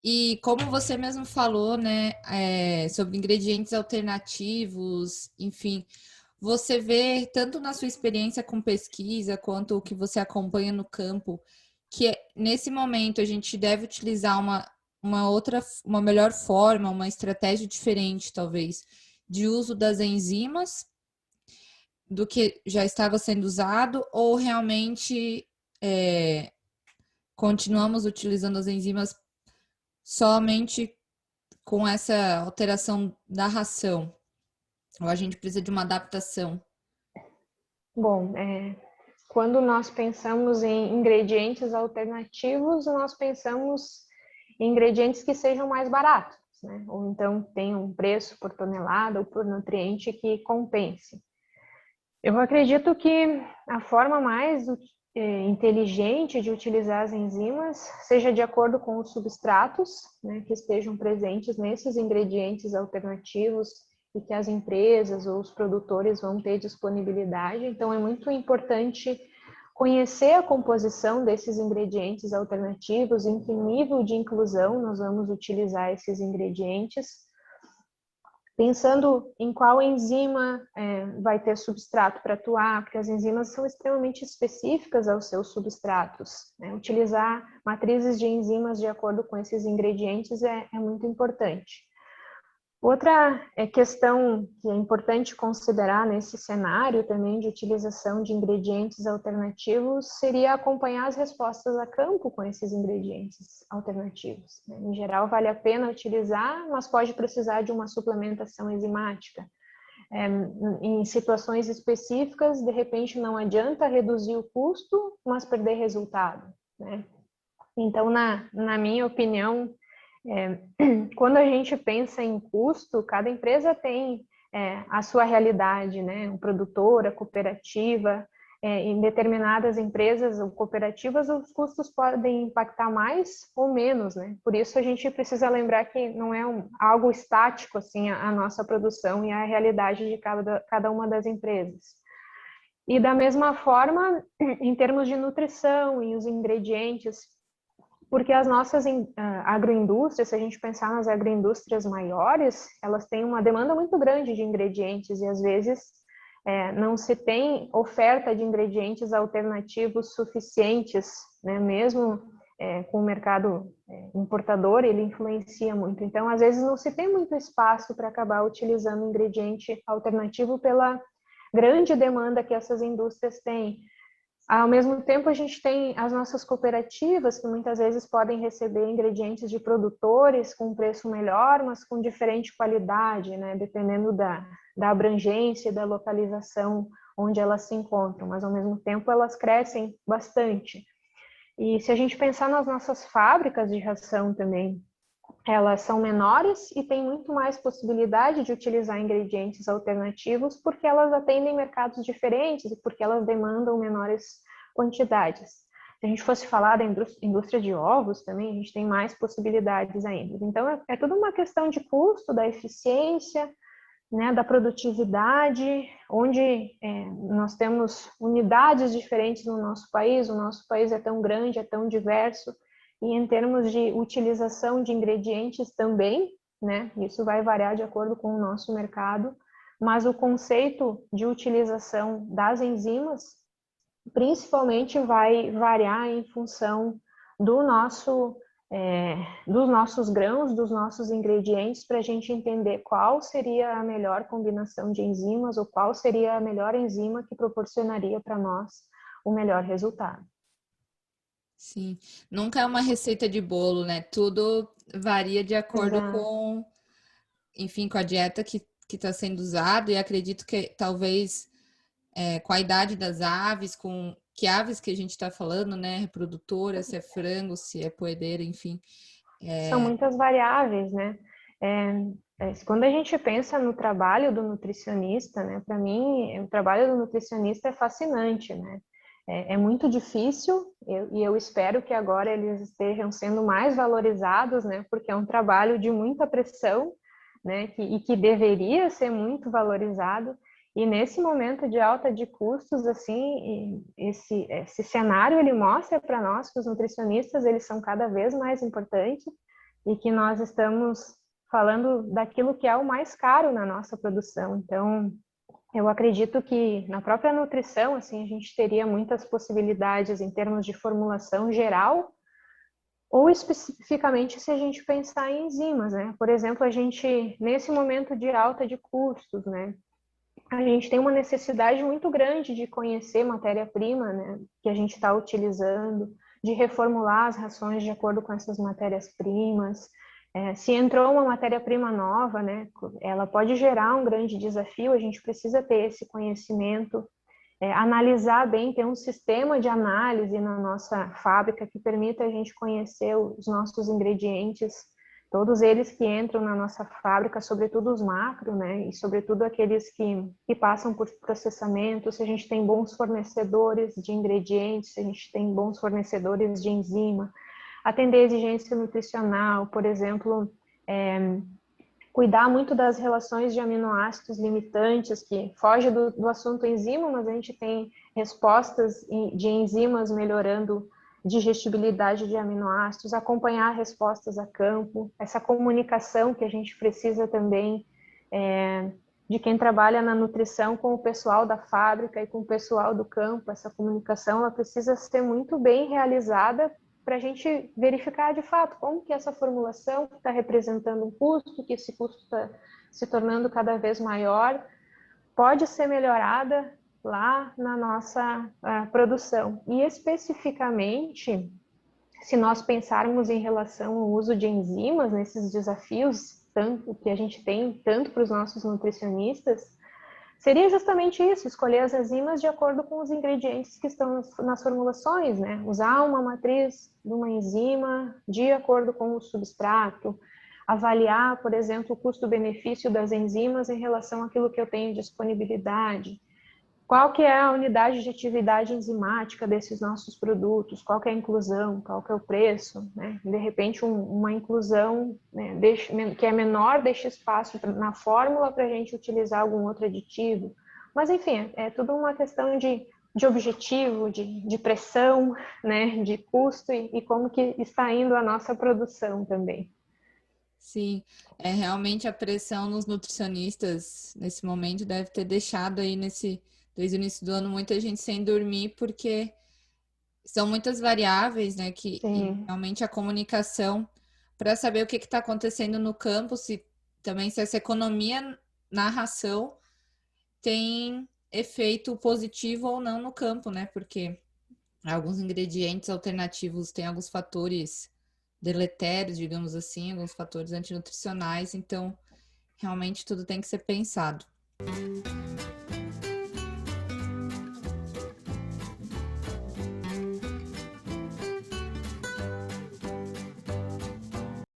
E como você mesmo falou, né, sobre ingredientes alternativos, enfim, você vê tanto na sua experiência com pesquisa quanto o que você acompanha no campo, que nesse momento a gente deve utilizar uma melhor forma, uma estratégia diferente, talvez, de uso das enzimas do que já estava sendo usado, ou realmente é, continuamos utilizando as enzimas somente com essa alteração da ração? Ou a gente precisa de uma adaptação? Bom, quando nós pensamos em ingredientes alternativos, nós pensamos em ingredientes que sejam mais baratos, né? Ou então tenham um preço por tonelada ou por nutriente que compense. Eu acredito que a forma mais inteligente de utilizar as enzimas seja de acordo com os substratos, né, que estejam presentes nesses ingredientes alternativos e que as empresas ou os produtores vão ter disponibilidade. Então, é muito importante conhecer a composição desses ingredientes alternativos, em que nível de inclusão nós vamos utilizar esses ingredientes, pensando em qual enzima vai ter substrato para atuar, porque as enzimas são extremamente específicas aos seus substratos, né? Utilizar matrizes de enzimas de acordo com esses ingredientes é muito importante. Outra questão que é importante considerar nesse cenário também de utilização de ingredientes alternativos seria acompanhar as respostas a campo com esses ingredientes alternativos, né? Em geral, vale a pena utilizar, mas pode precisar de uma suplementação enzimática. Em situações específicas, de repente, não adianta reduzir o custo, mas perder resultado, né? Então, na minha opinião, quando a gente pensa em custo, cada empresa tem a sua realidade, né? Um produtor, a cooperativa, em determinadas empresas ou cooperativas, os custos podem impactar mais ou menos, né? Por isso a gente precisa lembrar que não é algo estático, assim, a nossa produção e a realidade de cada uma das empresas. E da mesma forma, em termos de nutrição e os ingredientes, porque as nossas agroindústrias, se a gente pensar nas agroindústrias maiores, elas têm uma demanda muito grande de ingredientes e às vezes não se tem oferta de ingredientes alternativos suficientes, né? Mesmo com o mercado importador, ele influencia muito. Então, às vezes não se tem muito espaço para acabar utilizando ingrediente alternativo pela grande demanda que essas indústrias têm. Ao mesmo tempo, a gente tem as nossas cooperativas, que muitas vezes podem receber ingredientes de produtores com preço melhor, mas com diferente qualidade, né? Dependendo da abrangência e da localização onde elas se encontram. Mas, ao mesmo tempo, elas crescem bastante. E se a gente pensar nas nossas fábricas de ração também, elas são menores e têm muito mais possibilidade de utilizar ingredientes alternativos porque elas atendem mercados diferentes e porque elas demandam menores quantidades. Se a gente fosse falar da indústria de ovos também, a gente tem mais possibilidades ainda. Então, é tudo uma questão de custo, da eficiência, né, da produtividade, onde nós temos unidades diferentes no nosso país, o nosso país é tão grande, é tão diverso, e em termos de utilização de ingredientes também, né, isso vai variar de acordo com o nosso mercado, mas o conceito de utilização das enzimas principalmente vai variar em função do dos nossos grãos, dos nossos ingredientes, para a gente entender qual seria a melhor combinação de enzimas ou qual seria a melhor enzima que proporcionaria para nós o melhor resultado. Sim, nunca é uma receita de bolo, né? Tudo varia de acordo Exato. enfim, com a dieta que está sendo usada, e acredito que talvez com a idade das aves, com que aves que a gente está falando, né? Reprodutora, se é frango, se é poedeira, enfim. São muitas variáveis, né? Quando a gente pensa no trabalho do nutricionista, né? Para mim, o trabalho do nutricionista é fascinante, né? É muito difícil e eu espero que agora eles estejam sendo mais valorizados, né? Porque é um trabalho de muita pressão, né? E que deveria ser muito valorizado. E nesse momento de alta de custos, assim, esse cenário ele mostra para nós que os nutricionistas eles são cada vez mais importantes, e que nós estamos falando daquilo que é o mais caro na nossa produção. Então, eu acredito que na própria nutrição, assim, a gente teria muitas possibilidades em termos de formulação geral, ou especificamente se a gente pensar em enzimas, né? Por exemplo, a gente, nesse momento de alta de custos, né? A gente tem uma necessidade muito grande de conhecer matéria-prima, né? Que a gente está utilizando, de reformular as rações de acordo com essas matérias-primas. Se entrou uma matéria-prima nova, né? Ela pode gerar um grande desafio, a gente precisa ter esse conhecimento, analisar bem, ter um sistema de análise na nossa fábrica que permita a gente conhecer os nossos ingredientes, todos eles que entram na nossa fábrica, sobretudo os macro, né, e sobretudo aqueles que passam por processamento, se a gente tem bons fornecedores de ingredientes, se a gente tem bons fornecedores de enzima, atender a exigência nutricional, por exemplo, cuidar muito das relações de aminoácidos limitantes, que foge do assunto enzima, mas a gente tem respostas de enzimas melhorando digestibilidade de aminoácidos, acompanhar respostas a campo, essa comunicação que a gente precisa também de quem trabalha na nutrição com o pessoal da fábrica e com o pessoal do campo, essa comunicação ela precisa ser muito bem realizada para a gente verificar de fato como que essa formulação está representando um custo, que esse custo está se tornando cada vez maior, pode ser melhorada lá na nossa produção. E especificamente, se nós pensarmos em relação ao uso de enzimas nesses desafios, tanto que a gente tem, tanto para os nossos nutricionistas, seria justamente isso, escolher as enzimas de acordo com os ingredientes que estão nas formulações, né? Usar uma matriz de uma enzima de acordo com o substrato, avaliar, por exemplo, o custo-benefício das enzimas em relação àquilo que eu tenho disponibilidade. Qual que é a unidade de atividade enzimática desses nossos produtos? Qual que é a inclusão? Qual que é o preço? Né? De repente, uma inclusão, né, que é menor deixa espaço na fórmula para a gente utilizar algum outro aditivo. Mas, enfim, é tudo uma questão de objetivo, de pressão, né, de custo e como que está indo a nossa produção também. Sim, realmente a pressão nos nutricionistas nesse momento deve ter deixado aí desde o início do ano muita gente sem dormir, porque são muitas variáveis, né? E Sim. realmente a comunicação para saber o que está acontecendo no campo, se essa economia na ração tem efeito positivo ou não no campo, né? Porque alguns ingredientes alternativos têm alguns fatores deletérios, digamos assim, alguns fatores antinutricionais, então realmente tudo tem que ser pensado.